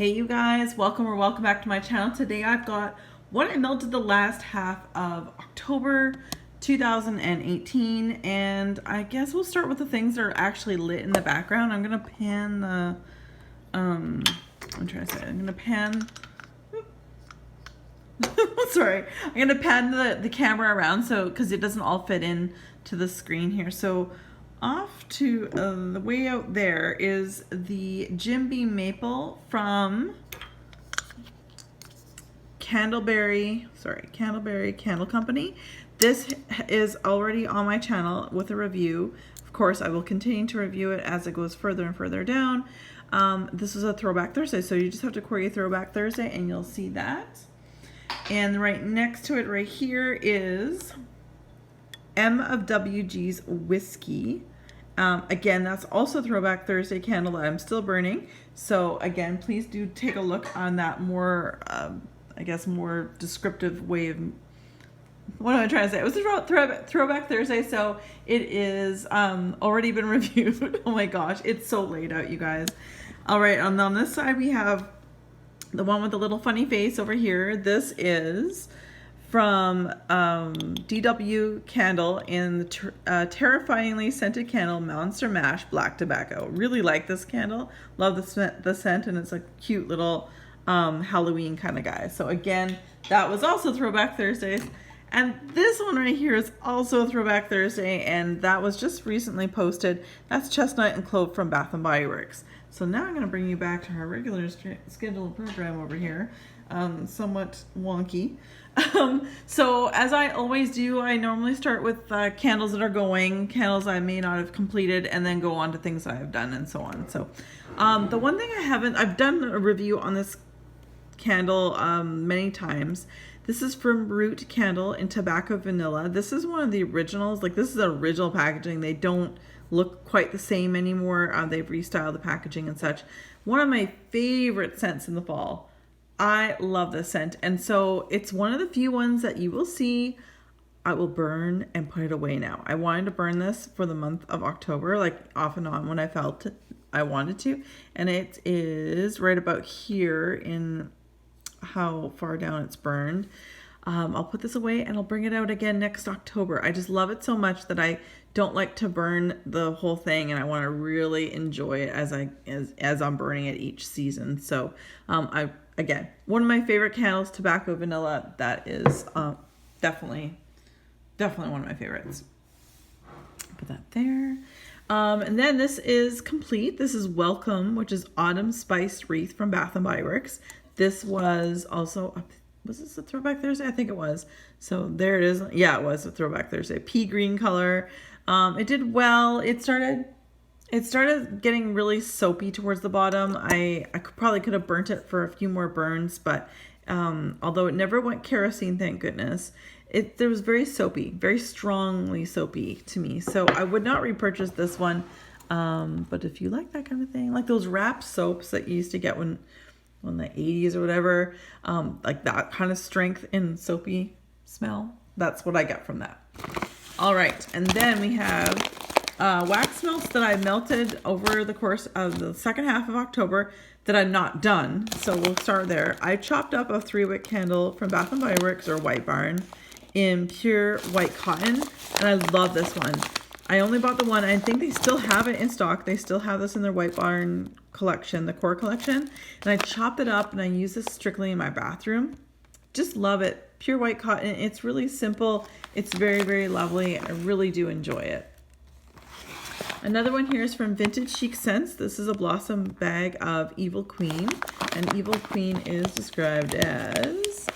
Hey you guys, welcome or welcome back to my channel. Today I've got what I melted the last half of October 2018, and I guess we'll start with the things that are actually lit in the background. I'm gonna pan the I'm gonna pan sorry, I'm gonna pan the camera around so because it doesn't all fit in to the screen here. So off to the way out there is the Jim Beam Maple from Candleberry Candle Company. This is already on my channel with a review. Of course, I will continue to review it as it goes further and further down. This is a Throwback Thursday, so you just have to query Throwback Thursday and you'll see that. And right next to it right here is M of WG's Whiskey. Again, that's also Throwback Thursday candle that I'm still burning. So again, please do take a look on that more, I guess, more descriptive way of, what am I trying to say? It was a Throwback Thursday, so it is already been reviewed. Oh my gosh, it's so laid out, you guys. All right, and on this side we have the one with the little funny face over here. This is from DW Candle in the terrifyingly scented candle Monster Mash Black Tobacco. Really like this candle. Love the scent, and it's a cute little Halloween kind of guy. So again, that was also Throwback Thursdays. And this one right here is also Throwback Thursday, and that was just recently posted. That's Chestnut and Clove from Bath & Body Works. So now I'm going to bring you back to our regular scheduled program over here. Somewhat wonky. So as I always do, I normally start with candles that are going, candles I may not have completed, and then go on to things I have done and so on. So the one thing I've done a review on this candle many times. This is from Root Candle in Tobacco Vanilla. This is one of the originals. Like, this is the original packaging. They don't look quite the same anymore. They've restyled the packaging and such. One of my favorite scents in the fall. I love this scent, and so it's one of the few ones that you will see I will burn and put it away now. I wanted to burn this for the month of October, like off and on when I felt I wanted to, and it is right about here in how far down it's burned. I'll put this away and I'll bring it out again next October. I just love it so much that I don't like to burn the whole thing, and I want to really enjoy it as I'm burning it each season. So again, one of my favorite candles, Tobacco Vanilla. That is definitely one of my favorites. Put that there. And then this is complete. This is Welcome, which is Autumn Spiced Wreath from Bath & Body Works. This was also, was this a Throwback Thursday? I think it was. So there it is. Yeah, it was a Throwback Thursday. Pea green color. It did well. It started getting really soapy towards the bottom. I probably could have burnt it for a few more burns, but although it never went kerosene, thank goodness, there was very soapy, very strongly soapy to me. So I would not repurchase this one. But if you like that kind of thing, like those wrap soaps that you used to get when the 80s or whatever, like that kind of strength and soapy smell, that's what I got from that. All right, and then we have wax melts that I melted over the course of the second half of October that I'm not done. So we'll start there. I chopped up a 3-wick candle from Bath & Body Works or White Barn in pure white cotton, and I love this one. I only bought the one. I think they still have it in stock. They still have this in their White Barn collection, the core collection. And I chopped it up and I use this strictly in my bathroom. Just love it. Pure white cotton. It's really simple. It's very, very lovely. I really do enjoy it. Another one here is from Vintage Chic Scents. This is a blossom bag of Evil Queen. And Evil Queen is described as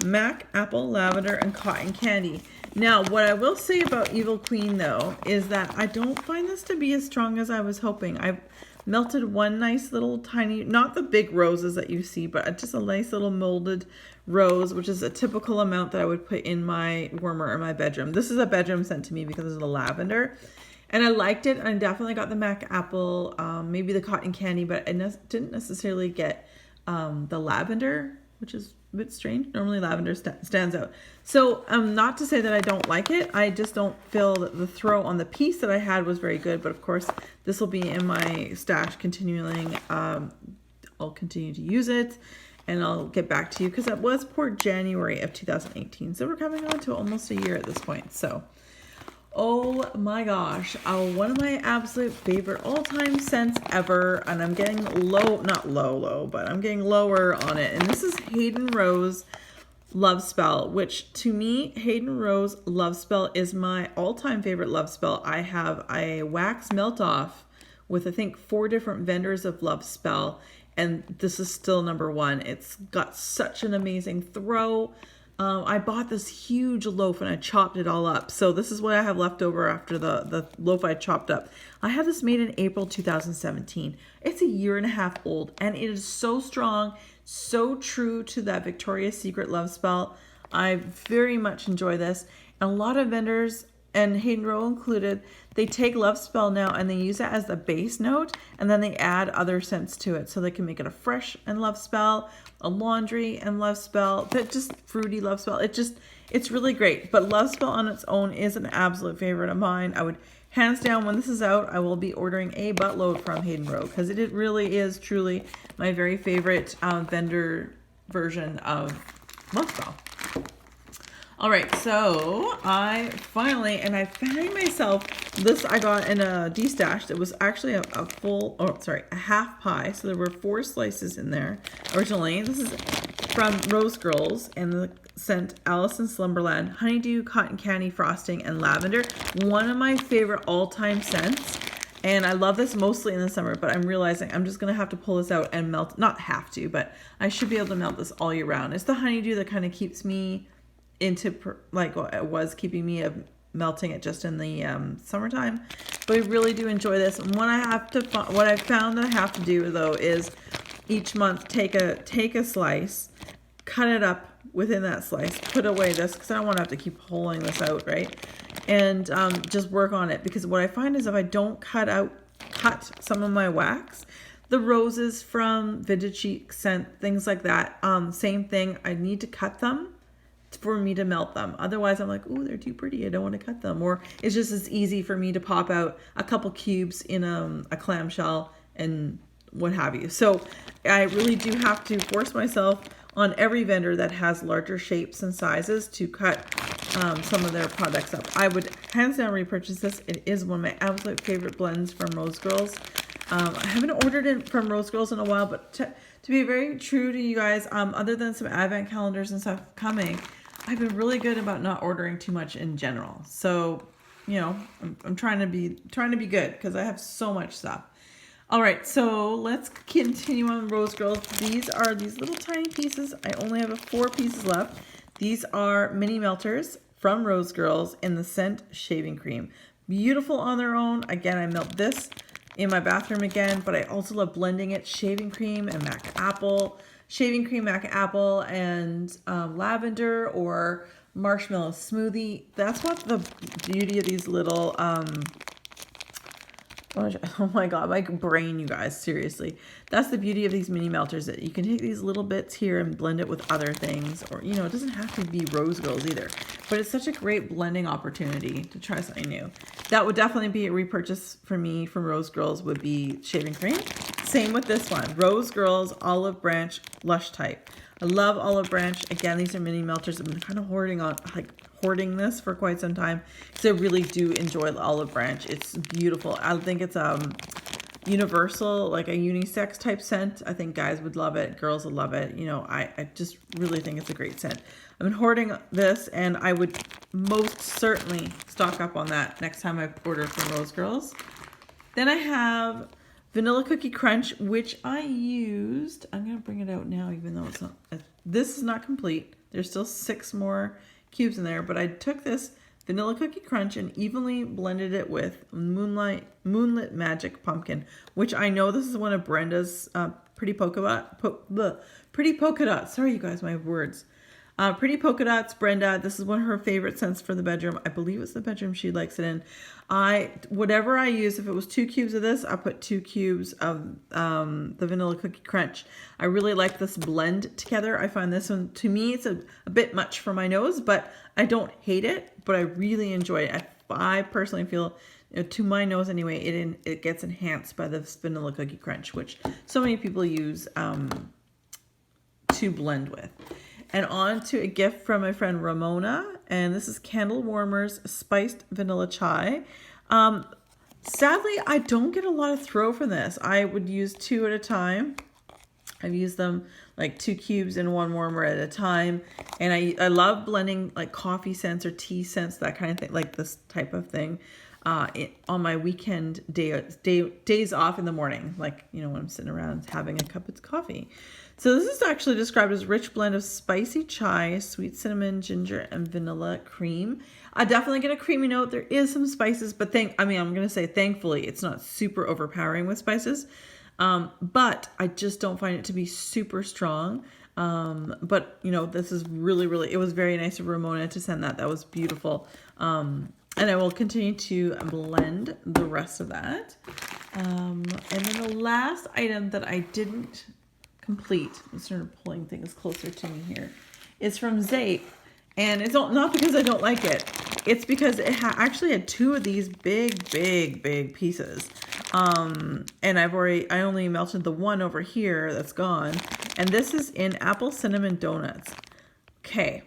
Mac, Apple, Lavender, and Cotton Candy. Now, what I will say about Evil Queen, though, is that I don't find this to be as strong as I was hoping. I've melted one nice little tiny, not the big roses that you see, but just a nice little molded rose, which is a typical amount that I would put in my warmer in my bedroom. This is a bedroom scent to me because of the lavender. And I liked it. I definitely got the Mac Apple, maybe the Cotton Candy, but I didn't necessarily get the lavender, which is a bit strange. Normally lavender stands out. So not to say that I don't like it. I just don't feel that the throw on the piece that I had was very good. But of course, this will be in my stash continuing I'll continue to use it, and I'll get back to you because it was poured January of 2018. So we're coming on to almost a year at this point. So, oh my gosh, one of my absolute favorite all-time scents ever, and I'm getting not low, but I'm getting lower on it. And this is Hayden Rowe's Love Spell, which to me, Hayden Rowe's Love Spell is my all-time favorite love spell. I have a wax melt off with I think 4 different vendors of Love Spell, and this is still number 1. It's got such an amazing throw. I bought this huge loaf and I chopped it all up. So this is what I have left over after the loaf I chopped up. I had this made in April 2017. It's a year and a half old, and it is so strong, so true to that Victoria's Secret love spell. I very much enjoy this. And a lot of vendors, and Hayden Rowe included, they take Love Spell now and they use it as the base note, and then they add other scents to it. So they can make it a fresh and Love Spell, a laundry and Love Spell, that just fruity Love Spell. It's really great. But Love Spell on its own is an absolute favorite of mine. I would, hands down, when this is out, I will be ordering a buttload from Hayden Rowe because it really is truly my very favorite vendor version of Love Spell. All right, so I finally, and I found myself, this I got in a D-stash. It was actually a half pie. So there were 4 slices in there originally. This is from Rose Girls, and the scent Alice in Slumberland, honeydew, cotton candy, frosting, and lavender. One of my favorite all-time scents. And I love this mostly in the summer, but I'm realizing I'm just going to have to pull this out and melt, not have to, but I should be able to melt this all year round. It's the honeydew that kind of keeps me into, like, well, it was keeping me melting it just in the summertime, but I really do enjoy this. And what I found that I have to do though is each month take a slice, cut it up within that slice, put away this because I don't want to have to keep pulling this out, right? And just work on it, because what I find is if I don't cut some of my wax, the roses from Vintage Chic scent, things like that, same thing, I need to cut them for me to melt them. Otherwise I'm like, ooh, they're too pretty, I don't want to cut them. Or it's just as easy for me to pop out a couple cubes in a clamshell and what have you. So I really do have to force myself on every vendor that has larger shapes and sizes to cut some of their products up. I would hands down repurchase this. It is one of my absolute favorite blends from Rose Girls. I haven't ordered it from Rose Girls in a while, but to be very true to you guys, other than some advent calendars and stuff coming, I've been really good about not ordering too much in general. So, you know, I'm trying to be good because I have so much stuff. All right, so let's continue on Rose Girls. These are these little tiny pieces. I only have 4 pieces left. These are mini melters from Rose Girls in the scent Shaving Cream. Beautiful on their own. Again, I melt this in my bathroom again, but I also love blending it. Shaving cream and mac apple. Shaving cream, mac apple, and lavender or marshmallow smoothie. That's what the beauty of these little, oh my God, my brain, you guys, seriously. That's the beauty of these mini melters, that you can take these little bits here and blend it with other things, or, you know, it doesn't have to be Rose Girls either, but it's such a great blending opportunity to try something new. That would definitely be a repurchase for me from Rose Girls, would be shaving cream. Same with this one, Rose Girls Olive Branch Lush Type. I love Olive Branch. Again, these are mini melters. I've been kind of hoarding this for quite some time because I really do enjoy the Olive Branch. It's beautiful. I think it's universal, like a unisex type scent. I think guys would love it, girls would love it. You know, I just really think it's a great scent. I've been hoarding this, and I would most certainly stock up on that next time I order from Rose Girls. Then I have Vanilla Cookie Crunch, which I used. I'm going to bring it out now, even though it's not, this is not complete. There's still 6 more cubes in there, but I took this Vanilla Cookie Crunch and evenly blended it with Moonlit Magic Pumpkin, which I know this is one of Brenda's Pretty Polka Dots. Sorry, you guys, my words. Pretty Polka Dots, Brenda. This is one of her favorite scents for the bedroom. I believe it's the bedroom she likes it in. Whatever I use, if it was 2 cubes of this, I put 2 cubes of the Vanilla Cookie Crunch. I really like this blend together. I find this one, to me, it's a bit much for my nose, but I don't hate it, but I really enjoy it. I personally feel to my nose anyway, it gets enhanced by the vanilla cookie crunch, which so many people use to blend with. And on to a gift from my friend Ramona, and this is Candle Warmers Spiced Vanilla Chai. Sadly, I don't get a lot of throw from this. I would use 2 at a time. I've used them like 2 cubes in 1 warmer at a time. And I love blending like coffee scents or tea scents, that kind of thing, like this type of thing, on my weekend days off in the morning, like, you know, when I'm sitting around having a cup of coffee. So this is actually described as rich blend of spicy chai, sweet cinnamon, ginger, and vanilla cream. I definitely get a creamy note. There is some spices, but I'm going to say thankfully it's not super overpowering with spices. But I just don't find it to be super strong. But you know, this is really, it was very nice of Ramona to send that. That was beautiful. And I will continue to blend the rest of that. And then the last item that I didn't complete, I'm sort of pulling things closer to me here, is from Zeep. And it's not because I don't like it. It's because it actually had 2 of these big pieces. And I only melted the one over here that's gone. And this is in apple cinnamon donuts. Okay.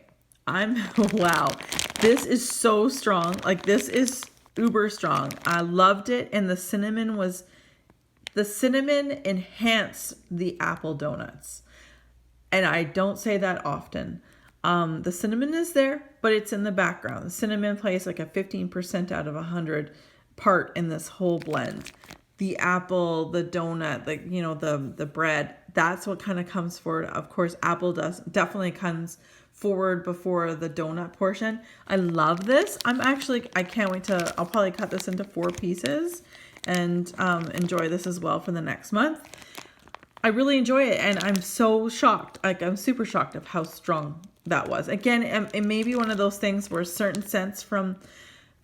Wow. This is so strong. Like, this is uber strong. I loved it. And the cinnamon enhanced the apple donuts. And I don't say that often. The cinnamon is there, but it's in the background. The cinnamon plays like a 15% out of 100 part in this whole blend. The apple, the donut, the bread, that's what kind of comes forward. Of course, apple definitely comes forward before the donut portion. I love this. I can't wait I'll probably cut this into 4 pieces and enjoy this as well for the next month. I really enjoy it, and I'm so shocked. Like, I'm super shocked of how strong that was. Again, it may be one of those things where certain scents from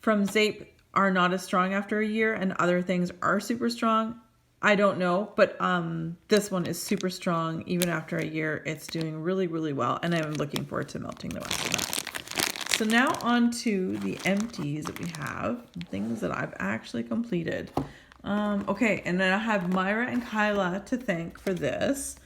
Xate are not as strong after a year and other things are super strong. I don't know, but this one is super strong even after a year. It's doing really well, and I'm looking forward to melting the rest of that. So now on to the empties that we have, things that I've actually completed. Okay, and then I have Myra and Kyla to thank for this.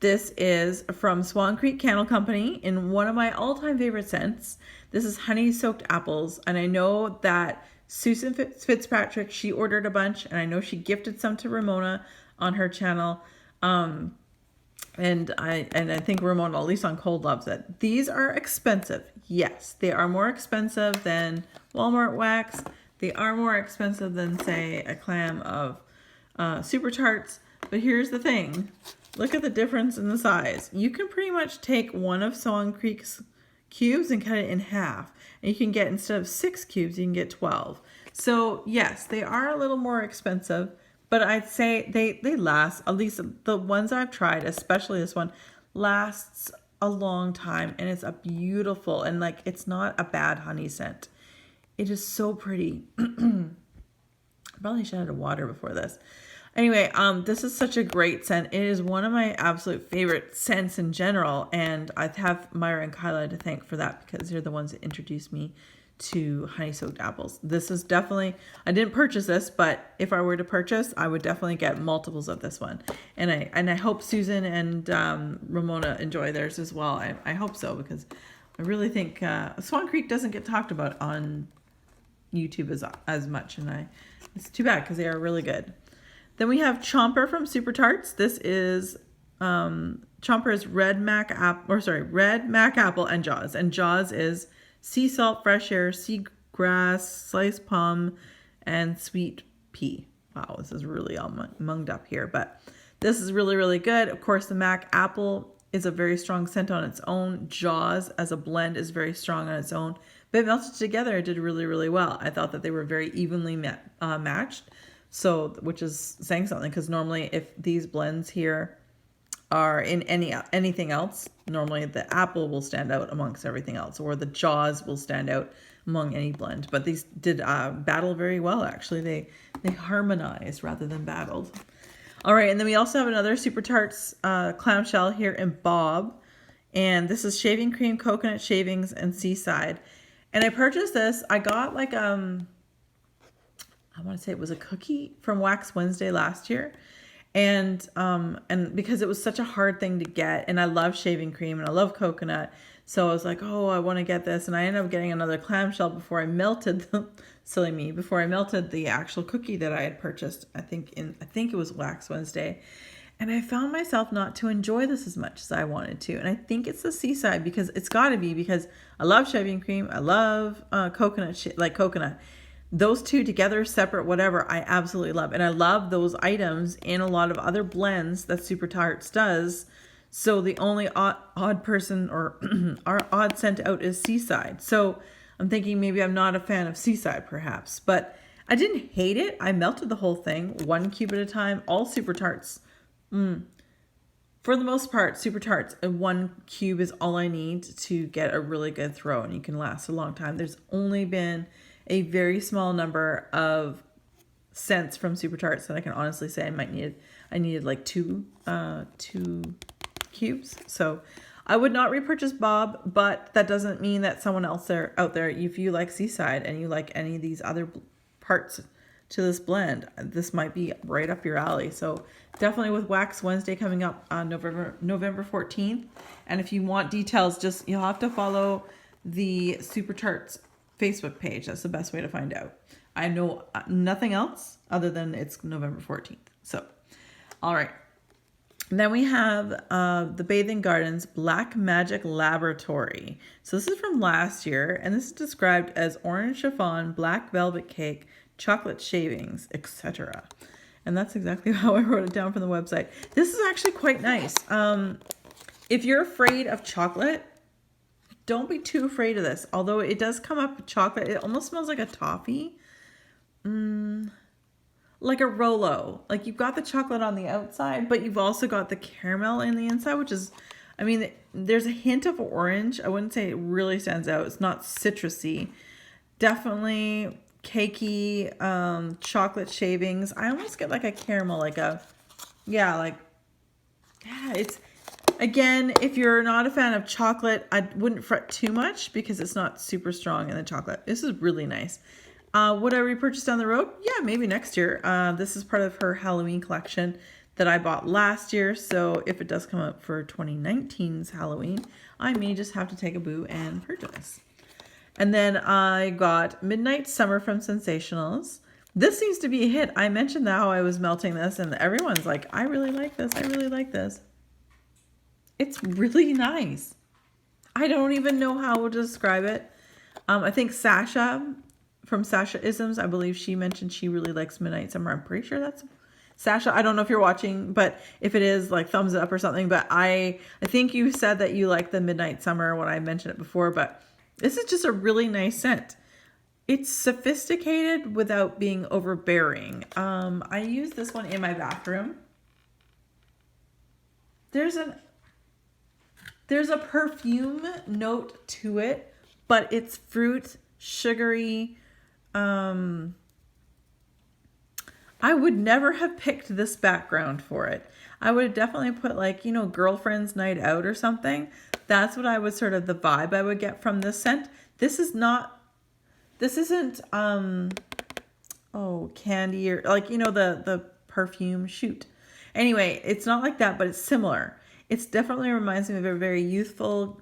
This is from Swan Creek Candle Company in one of my all-time favorite scents. This is honey-soaked apples, and I know that Susan Fitzpatrick, she ordered a bunch, and I know she gifted some to Ramona on her channel. And I think Ramona, at least on Cold, loves it. These are expensive. Yes, they are more expensive than Walmart wax. They are more expensive than, say, a clam of Super Tarts. But here's the thing. Look at the difference in the size. You can pretty much take one of Swan Creek's cubes and cut it in half. And you can get, instead of 6 cubes, you can get 12. So yes, they are a little more expensive, but I'd say they last, at least the ones I've tried, especially this one, lasts a long time, and it's a beautiful, and like, it's not a bad honey scent. It is so pretty. Probably should have had water before this. Anyway, this is such a great scent. It is one of my absolute favorite scents in general, and I have Myra and Kyla to thank for that, because they're the ones that introduced me to honey-soaked apples. This is definitely, I didn't purchase this, but if I were to purchase, I would definitely get multiples of this one. And I hope Susan and Ramona enjoy theirs as well. I hope so, because I really think Swan Creek doesn't get talked about on YouTube as much, and it's too bad, because they are really good. Then we have Chomper from Super Tarts. This is Chomper is red mac apple and Jaws. And Jaws is sea salt, fresh air, sea grass, sliced plum, and sweet pea. Wow, this is really all munged up here, but this is really good. Of course, the mac apple is a very strong scent on its own. Jaws as a blend is very strong on its own, but melted together, it did really well. I thought that they were very evenly matched. So, which is saying something, because normally if these blends here are in anything else, normally the apple will stand out amongst everything else, or the Jaws will stand out among any blend. But these did battle very well, actually. They harmonized rather than battled. All right, and then we also have another Super Tarts clamshell here in Bob. And this is shaving cream, coconut shavings, and Seaside. And I purchased this. I got like I want to say it was a cookie from Wax Wednesday last year. And because it was such a hard thing to get, and I love shaving cream and I love coconut. So I was like, oh, I want to get this. And I ended up getting another clamshell before I melted silly me, before I melted the actual cookie that I had purchased. I think it was Wax Wednesday. And I found myself not to enjoy this as much as I wanted to. And I think it's the Seaside, because it's got to be, because I love shaving cream. I love coconut. Those two together, separate, whatever, I absolutely love. And I love those items in a lot of other blends that Super Tarts does. So the only odd person or our odd scent out is Seaside. So I'm thinking maybe I'm not a fan of Seaside perhaps. But I didn't hate it. I melted the whole thing, 1 cube at a time, all Super Tarts. For the most part, Super Tarts, 1 cube is all I need to get a really good throw, and you can last a long time. There's only been a very small number of scents from Super Tarts that I can honestly say I needed like two cubes. So I would not repurchase Bob, but that doesn't mean that someone else out there, if you like Seaside and you like any of these other parts to this blend, this might be right up your alley. So definitely with Wax Wednesday coming up on November 14th. And if you want details, you'll have to follow the Super Tarts Facebook page. That's the best way to find out. I know nothing else other than it's November 14th. So, all right. Then we have the Bathing Gardens Black Magic Laboratory. So this is from last year, and this is described as orange chiffon, black velvet cake, chocolate shavings, etc. And that's exactly how I wrote it down from the website. This is actually quite nice. If you're afraid of chocolate, don't be too afraid of this. Although it does come up with chocolate. It almost smells like a toffee. Like a Rolo. Like you've got the chocolate on the outside, but you've also got the caramel in the inside, which is, I mean, there's a hint of orange. I wouldn't say it really stands out. It's not citrusy. Definitely cakey, chocolate shavings. I almost get like a caramel, it's, again, if you're not a fan of chocolate, I wouldn't fret too much because it's not super strong in the chocolate. This is really nice. Would I repurchase down the road? Yeah, maybe next year. This is part of her Halloween collection that I bought last year. So if it does come up for 2019's Halloween, I may just have to take a boo and purchase. And then I got Midnight Summer from Sensationals. This seems to be a hit. I mentioned how I was melting this and everyone's like, I really like this. I really like this. It's really nice. I don't even know how to describe it. I think Sasha from Sasha Isms, I believe she mentioned she really likes Midnight Summer. I'm pretty sure that's Sasha. I don't know if you're watching, but if it is, like, thumbs up or something. But I think you said that you like the Midnight Summer when I mentioned it before, but this is just a really nice scent. It's sophisticated without being overbearing. I use this one in my bathroom. There's a perfume note to it, but it's fruit, sugary. I would never have picked this background for it. I would have definitely put, like, girlfriend's night out or something. That's what I would sort of the vibe I would get from this scent. This isn't candy or like, the perfume shoot. Anyway, it's not like that, but it's similar. It's definitely reminds me of a very youthful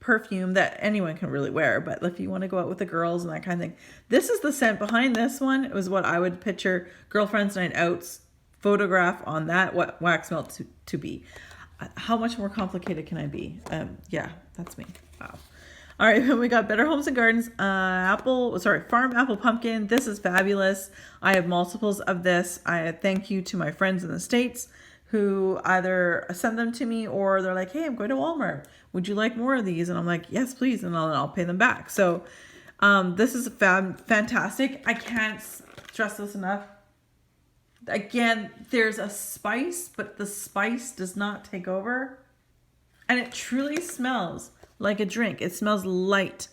perfume that anyone can really wear. But if you want to go out with the girls and that kind of thing, this is the scent behind this one. It was what I would picture girlfriend's night out's photograph on that wax melt to be. How much more complicated can I be? Yeah, that's me. Wow. All right, we got Better Homes and Gardens Farm Apple Pumpkin. This is fabulous. I have multiples of this. I thank you to my friends in the States who either send them to me or they're like, hey, I'm going to Walmart. Would you like more of these? And I'm like, yes, please. And I'll pay them back. So this is fantastic. I can't stress this enough. Again, there's a spice, but the spice does not take over. And it truly smells like a drink. It smells light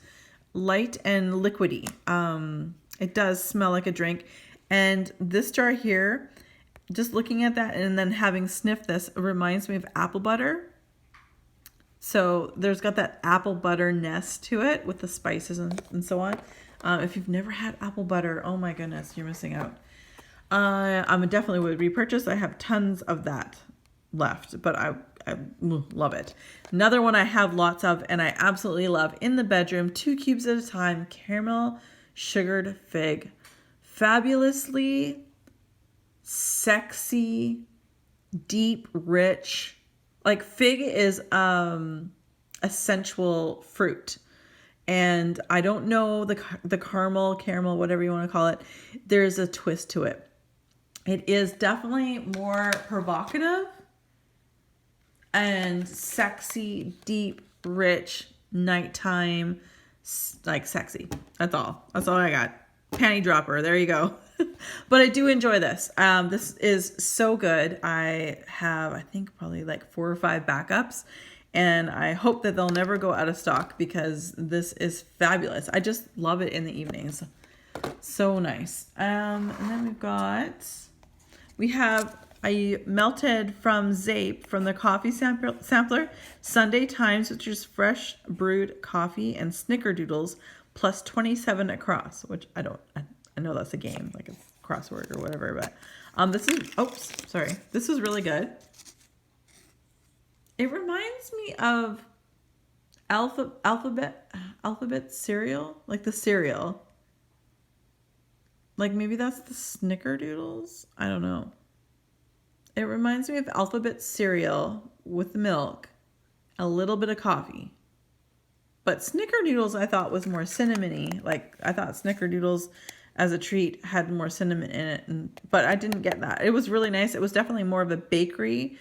and liquidy. It does smell like a drink. And this jar here, just looking at that and then having sniffed this, it reminds me of apple butter. So there's got that apple butter nest to it with the spices and so on. If you've never had apple butter, oh my goodness, you're missing out. I definitely would repurchase. I have tons of that left, but I love it. Another one I have lots of and I absolutely love in the bedroom, 2 cubes at a time, caramel sugared fig. Fabulously sexy, deep, rich. Like fig is a sensual fruit. And I don't know the caramel, whatever you want to call it. There's a twist to it. It is definitely more provocative and sexy, deep, rich, nighttime, like sexy. That's all I got. Panty dropper. There you go. But I do enjoy this. This is so good. I have, I think, probably like 4 or 5 backups. And I hope that they'll never go out of stock because this is fabulous. I just love it in the evenings. So nice. And then we have a melted from Zeep from the coffee sampler, Sunday Times, which is fresh brewed coffee and snickerdoodles plus 27 across, which I know that's a game, like a crossword or whatever, but this is really good. It reminds me of alphabet cereal, like the cereal. Like maybe that's the snickerdoodles. I don't know. It reminds me of alphabet cereal with milk, a little bit of coffee. But snickerdoodles I thought was more cinnamony. Like I thought snickerdoodles as a treat had more cinnamon in it, but I didn't get that. It was really nice. It was definitely more of a bakery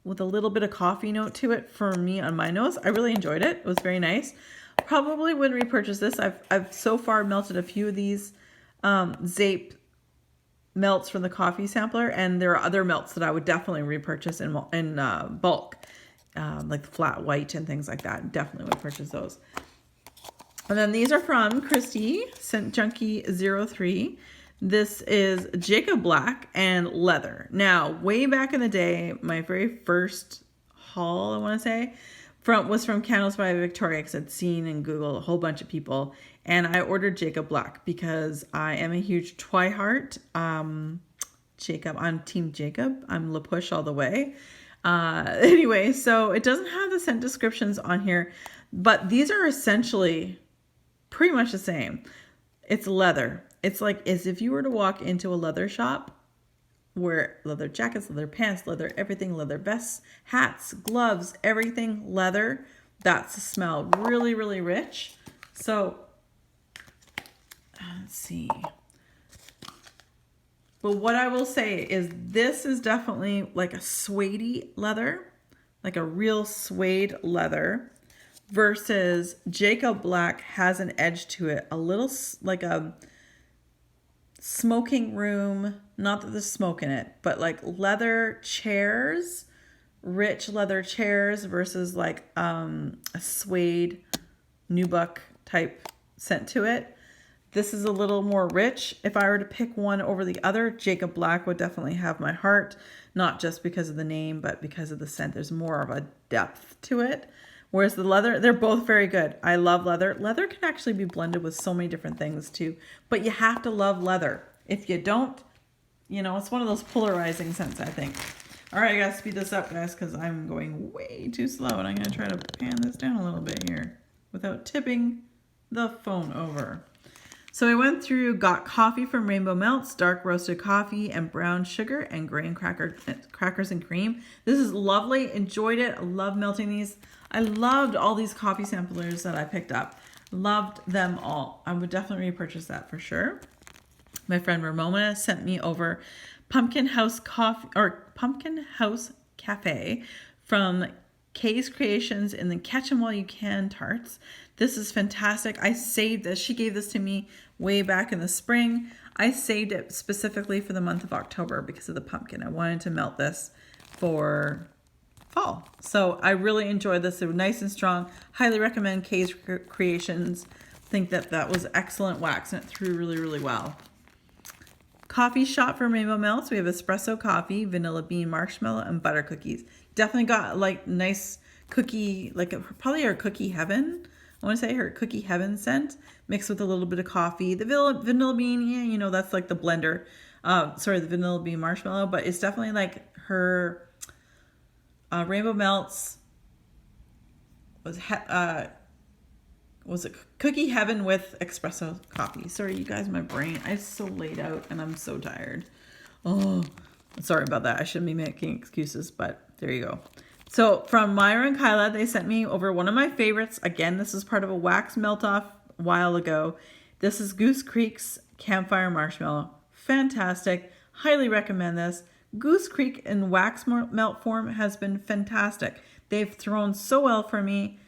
with a little bit of coffee note to it for me on my nose. I really enjoyed it. It was very nice. Probably wouldn't repurchase this. I've so far melted a few of these Xate melts from the coffee sampler, and there are other melts that I would definitely repurchase in bulk, like the flat white and things like that. Definitely would purchase those. And then these are from Christy, Scent Junkie 03. This is Jacob Black and leather. Now, way back in the day, my very first haul, I want to say, was from Candles by Victoria, because I'd seen in Google a whole bunch of people. And I ordered Jacob Black because I am a huge Twihart. Jacob, I'm Team Jacob. I'm La Push all the way. Anyway, so it doesn't have the scent descriptions on here, but these are essentially pretty much the same. It's leather. It's like as if you were to walk into a leather shop where leather jackets, leather pants, leather everything, leather vests, hats, gloves, everything leather. That's the smell. Really, really rich. So let's see. But what I will say is this is definitely like a suede leather, like a real suede leather, versus Jacob Black has an edge to it, a little like a smoking room, not that there's smoke in it, but like leather chairs, rich leather chairs versus like a suede nubuck type scent to it. This is a little more rich. If I were to pick one over the other, Jacob Black would definitely have my heart, not just because of the name, but because of the scent. There's more of a depth to it. Whereas the leather, they're both very good. I love leather. Leather can actually be blended with so many different things too, but you have to love leather. If you don't, it's one of those polarizing scents, I think. All right, I gotta speed this up, guys, because I'm going way too slow, and I'm gonna try to pan this down a little bit here without tipping the phone over. So I went through, got coffee from Rainbow Melts, dark roasted coffee and brown sugar and graham crackers and cream. This is lovely. Enjoyed it. I love melting these. I loved all these coffee samplers that I picked up. Loved them all. I would definitely repurchase that for sure. My friend Ramona sent me over Pumpkin House Cafe from Kay's Creations in the Catch 'em While You Can tarts. This is fantastic. I saved this. She gave this to me way back in the spring. I saved it specifically for the month of October because of the pumpkin. I wanted to melt this for fall. So I really enjoyed this. They were nice and strong. Highly recommend Kay's Creations. Think that was excellent wax and it threw really, really well. Coffee shop from Rainbow Melts. We have espresso coffee, vanilla bean marshmallow, and butter cookies. Definitely got like nice cookie, like probably our cookie heaven I want to say her Cookie Heaven scent mixed with a little bit of coffee. The vanilla bean, yeah, you know, that's like the blender. The vanilla bean marshmallow, but it's definitely like her Rainbow Melts was it Cookie Heaven with espresso coffee. Sorry, you guys, my brain. I'm so laid out and I'm so tired. Oh, sorry about that. I shouldn't be making excuses, but there you go. So from Myra and Kyla, they sent me over one of my favorites. Again, this is part of a wax melt off a while ago. This is Goose Creek's Campfire Marshmallow. Fantastic. Highly recommend this. Goose Creek in wax melt form has been fantastic. They've thrown so well for me.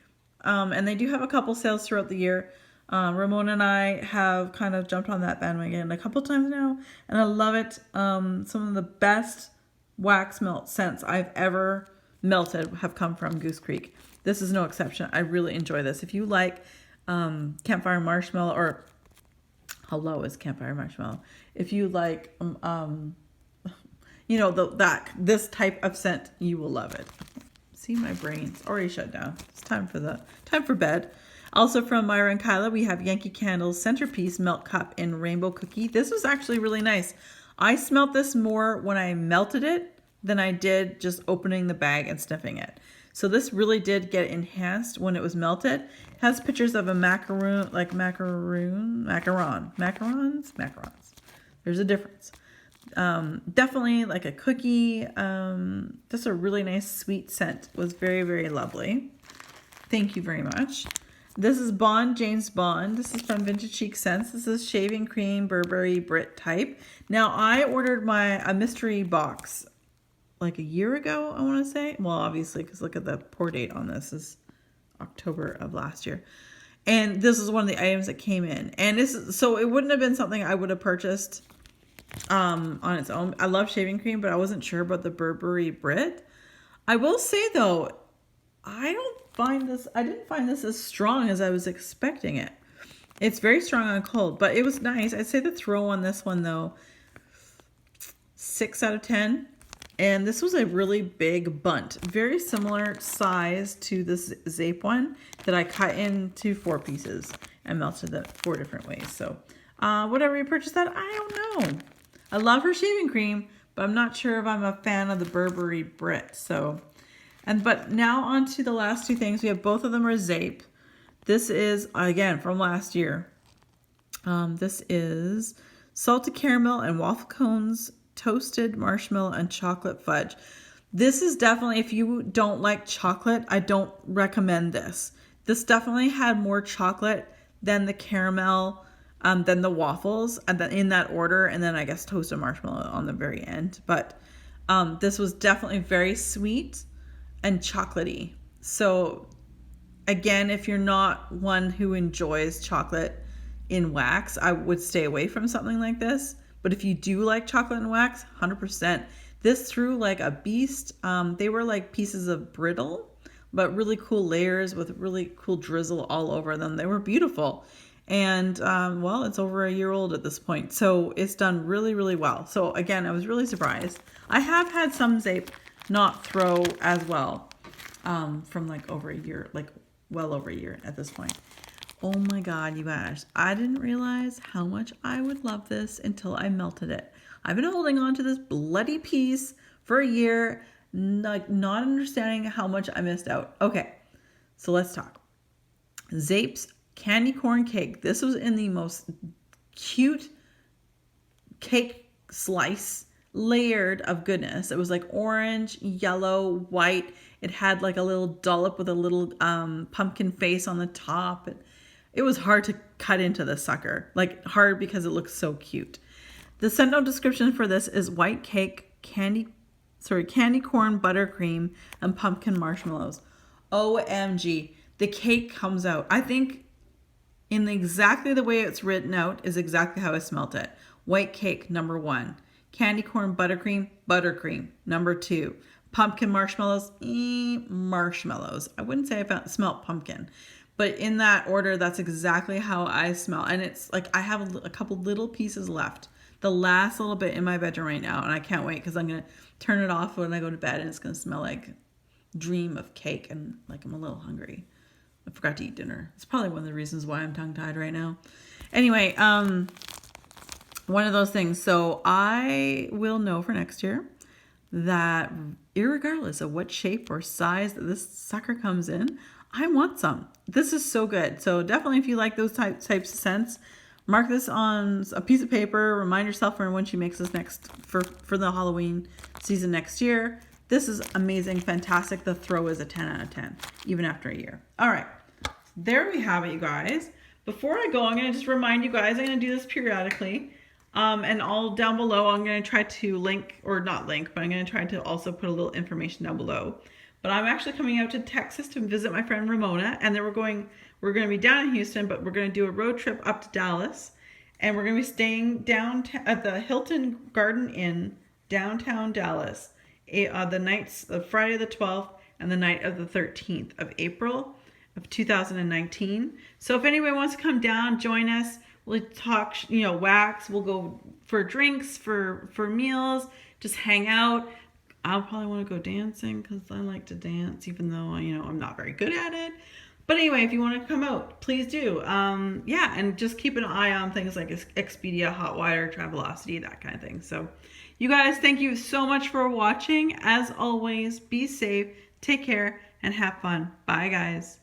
And they do have a couple sales throughout the year. Ramona and I have kind of jumped on that bandwagon a couple times now, and I love it. Some of the best wax melt scents I've ever melted have come from Goose Creek. This is no exception. I really enjoy this. If you like Campfire Marshmallow, or hello is Campfire Marshmallow. If you like, you know, this type of scent, you will love it. See, my brain's already shut down. It's time for bed. Also from Myra and Kyla, we have Yankee Candles Centerpiece Melt Cup in Rainbow Cookie. This was actually really nice. I smelled this more when I melted it than I did just opening the bag and sniffing it. So this really did get enhanced when it was melted. It has pictures of a macarons. There's a difference. Definitely like a cookie. Just a really nice sweet scent. It was very, very lovely. Thank you very much. This is James Bond. This is from Vintage Chic Scents. This is shaving cream Burberry Brit type. Now I ordered a mystery box like a year ago, I want to say. Well, obviously, because look at the pour date on this is October of last year. And this is one of the items that came in. And so it wouldn't have been something I would have purchased on its own. I love shaving cream, but I wasn't sure about the Burberry Brit. I will say though, I didn't find this as strong as I was expecting it. It's very strong on cold, but it was nice. I'd say the throw on this one though, 6 out of 10. And this was a really big bunt, very similar size to this Zeep one that I cut into 4 pieces and melted it 4 different ways. So whatever you purchased that, I don't know. I love her shaving cream, but I'm not sure if I'm a fan of the Burberry Brit. But now on to the last 2 things. We have both of them are Zeep. This is, again, from last year. This is salted caramel and waffle cones, toasted marshmallow, and chocolate fudge. This is definitely, if you don't like chocolate, I don't recommend this. This definitely had more chocolate than the caramel, than the waffles, and then in that order, and then I guess toasted marshmallow on the very end. But this was definitely very sweet and chocolatey. So again, if you're not one who enjoys chocolate in wax, I would stay away from something like this. But if you do like chocolate and wax, 100%. This threw like a beast. They were like pieces of brittle, but really cool layers with really cool drizzle all over them. They were beautiful. And well, it's over a year old at this point. So it's done really, really well. So again, I was really surprised. I have had some Zeep not throw as well from like over a year, like well over a year at this point. Oh my God, you guys, I didn't realize how much I would love this until I melted it. I've been holding on to this bloody piece for a year, not understanding how much I missed out. Okay, so let's talk. Zeep's candy corn cake. This was in the most cute cake slice, layered of goodness. It was like orange, yellow, white. It had like a little dollop with a little pumpkin face on the top. It was hard to cut into this sucker, like hard because it looks so cute. The scent note description for this is white cake, candy corn buttercream, and pumpkin marshmallows. OMG, the cake comes out. I think in exactly the way it's written out is exactly how I smelt it. White cake, number 1. Candy corn buttercream, number 2. Pumpkin marshmallows, marshmallows. I wouldn't say I smelt pumpkin. But in that order, that's exactly how I smell. And it's like I have a couple little pieces left. The last little bit in my bedroom right now. And I can't wait because I'm going to turn it off when I go to bed. And it's going to smell like dream of cake. And like I'm a little hungry. I forgot to eat dinner. It's probably one of the reasons why I'm tongue-tied right now. Anyway, one of those things. So I will know for next year that irregardless of what shape or size that this sucker comes in, I want some. This is so good. So definitely, if you like those types of scents, mark this on a piece of paper. Remind yourself for when she makes this next for the Halloween season next year. This is amazing, fantastic. The throw is a 10 out of 10, even after a year. All right, there we have it, you guys. Before I go, I'm going to just remind you guys, I'm going to do this periodically. And all down below, I'm going to try to link, or not link, but I'm going to try to also put a little information down below. But I'm actually coming out to Texas to visit my friend Ramona, and then we're going to be down in Houston, but we're going to do a road trip up to Dallas, and we're going to be staying down at the Hilton Garden Inn, downtown Dallas, the nights of Friday the 12th and the night of the 13th of April of 2019. So if anybody wants to come down, join us. We'll talk, wax. We'll go for drinks, for meals, just hang out. I'll probably want to go dancing because I like to dance, even though, I'm not very good at it. But anyway, if you want to come out, please do. Yeah, and just keep an eye on things like Expedia, Hotwire, Travelocity, that kind of thing. So you guys, thank you so much for watching. As always, be safe, take care, and have fun. Bye, guys.